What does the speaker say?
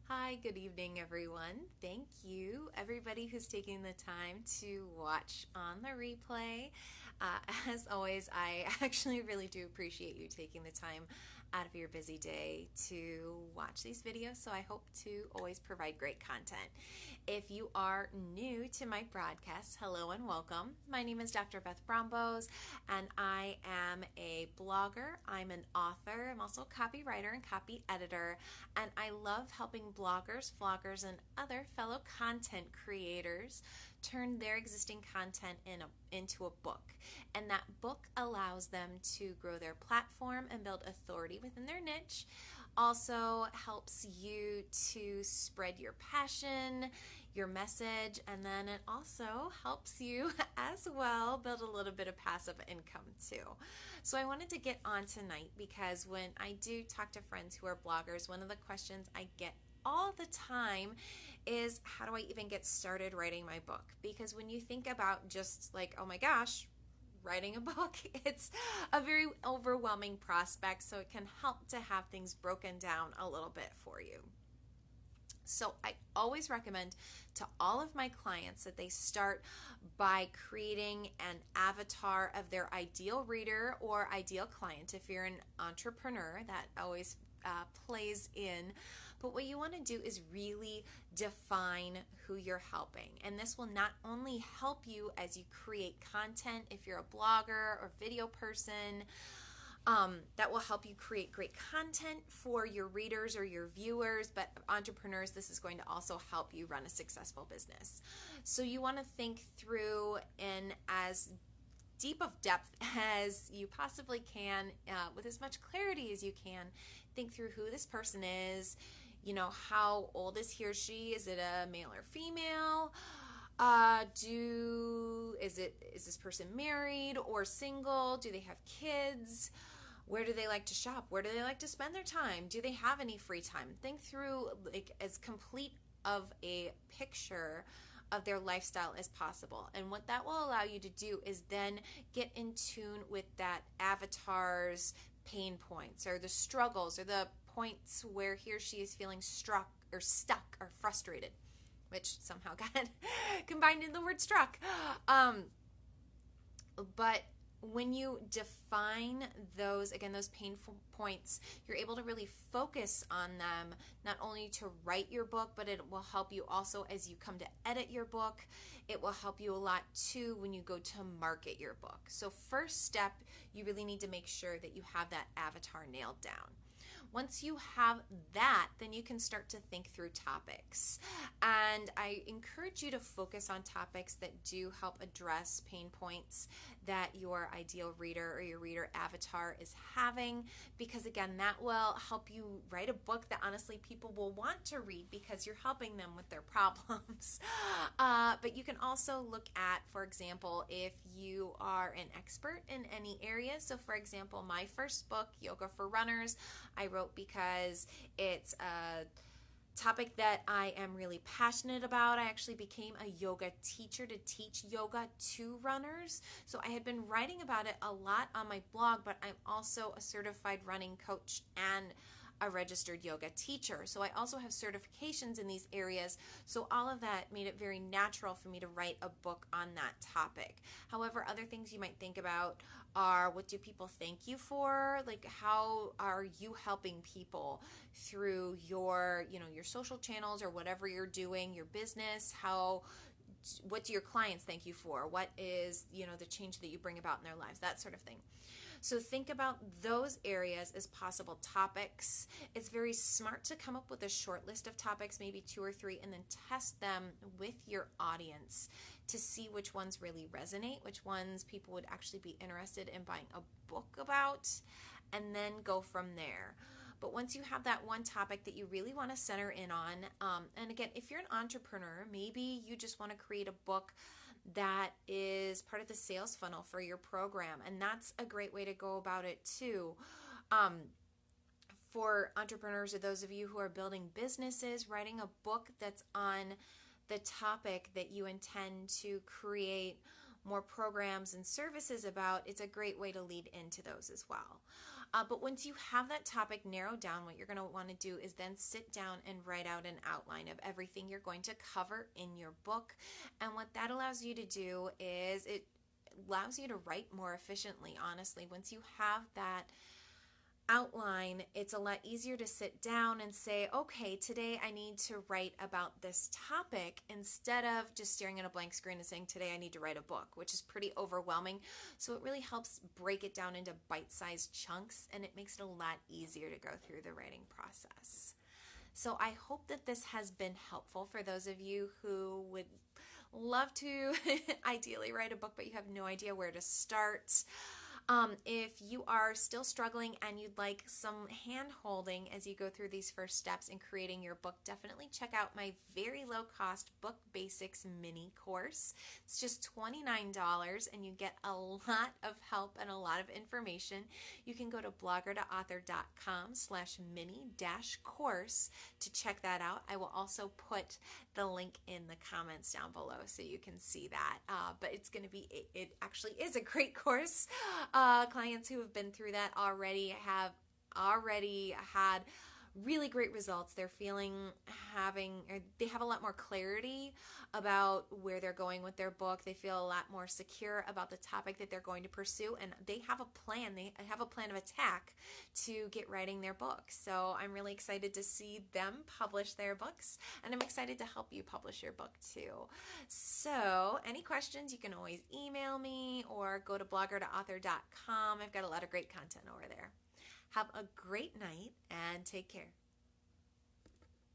Hi, good evening, everyone. Thank you, everybody who's taking the time to watch on the replay. As always, I actually really do appreciate you taking the time out of your busy day to watch these videos, so I hope to always provide great content. If you are new to my broadcast, hello and welcome. My name is Dr. Beth Brombosz, and I am a blogger. I'm an author. I'm also a copywriter and copy editor, and I love helping bloggers, vloggers, and other fellow content creators turn their existing content into a book. And that book allows them to grow their platform and build authority within their niche. Also helps you to spread your passion, your message, and then it also helps you as well build a little bit of passive income too. So I wanted to get on tonight because when I do talk to friends who are bloggers, one of the questions I get all the time is, how do I even get started writing my book? Because when you think about just like, oh my gosh, writing a book, it's a very overwhelming prospect, so it can help to have things broken down a little bit for you. So I always recommend to all of my clients that they start by creating an avatar of their ideal reader or ideal client. If you're an entrepreneur, that always plays in. But what you want to do is really define who you're helping. And this will not only help you as you create content, if you're a blogger or video person, that will help you create great content for your readers or your viewers, but entrepreneurs, this is going to also help you run a successful business. So you want to think through in as deep of depth as you possibly can, with as much clarity as you can. Think through who this person is. You know, how old is he or she? Is it a male or female? Is this person married or single? Do they have kids? Where do they like to shop? Where do they like to spend their time? Do they have any free time? Think through like as complete of a picture of their lifestyle as possible. And what that will allow you to do is then get in tune with that avatar's pain points or the struggles or the points where he or she is feeling struck or stuck or frustrated, which somehow got combined in the word struck. But when you define those, again, those painful points, you're able to really focus on them, not only to write your book, but it will help you also as you come to edit your book. It will help you a lot too when you go to market your book. So first step, you really need to make sure that you have that avatar nailed down. Once you have that, then you can start to think through topics. And I encourage you to focus on topics that do help address pain points that your ideal reader or your reader avatar is having, because again, that will help you write a book that honestly people will want to read because you're helping them with their problems. But you can also look at, for example, if you are an expert in any area. So for example, my first book, Yoga for Runners, I wrote because it's a topic that I am really passionate about. I actually became a yoga teacher to teach yoga to runners. So I had been writing about it a lot on my blog, but I'm also a certified running coach and a registered yoga teacher. So I also have certifications in these areas. So all of that made it very natural for me to write a book on that topic. However, other things you might think about are, what do people thank you for? Like, how are you helping people through your, your social channels or whatever you're doing, your business? What do your clients thank you for? What is, the change that you bring about in their lives? That sort of thing. So think about those areas as possible topics. It's very smart to come up with a short list of topics, maybe 2 or 3, and then test them with your audience to see which ones really resonate, which ones people would actually be interested in buying a book about, and then go from there. But once you have that one topic that you really want to center in on, and again, if you're an entrepreneur, maybe you just want to create a book that is part of the sales funnel for your program, and that's a great way to go about it too. For entrepreneurs or those of you who are building businesses, writing a book that's on the topic that you intend to create more programs and services about, it's a great way to lead into those as well. But once you have that topic narrowed down, what you're going to want to do is then sit down and write out an outline of everything you're going to cover in your book. And what that allows you to do is it allows you to write more efficiently, honestly. Once you have that outline, it's a lot easier to sit down and say, okay, today I need to write about this topic, instead of just staring at a blank screen and saying, today I need to write a book, which is pretty overwhelming. So it really helps break it down into bite-sized chunks, and it makes it a lot easier to go through the writing process. So I hope that this has been helpful for those of you who would love to ideally write a book, but you have no idea where to start. If you are still struggling and you'd like some hand holding as you go through these first steps in creating your book, definitely check out my very low cost Book Basics mini course. It's just $29 and you get a lot of help and a lot of information. You can go to blogger2author.com/mini-course to check that out. I will also put the link in the comments down below so you can see that. But it's going to be, it actually is a great course. Clients who have been through that already have had really great results. They're they have a lot more clarity about where they're going with their book. They feel a lot more secure about the topic that they're going to pursue, and they have a plan. They have a plan of attack to get writing their book. So I'm really excited to see them publish their books, and I'm excited to help you publish your book too. So any questions, you can always email me or go to blogger2author.com. I've got a lot of great content over there. Have a great night and take care.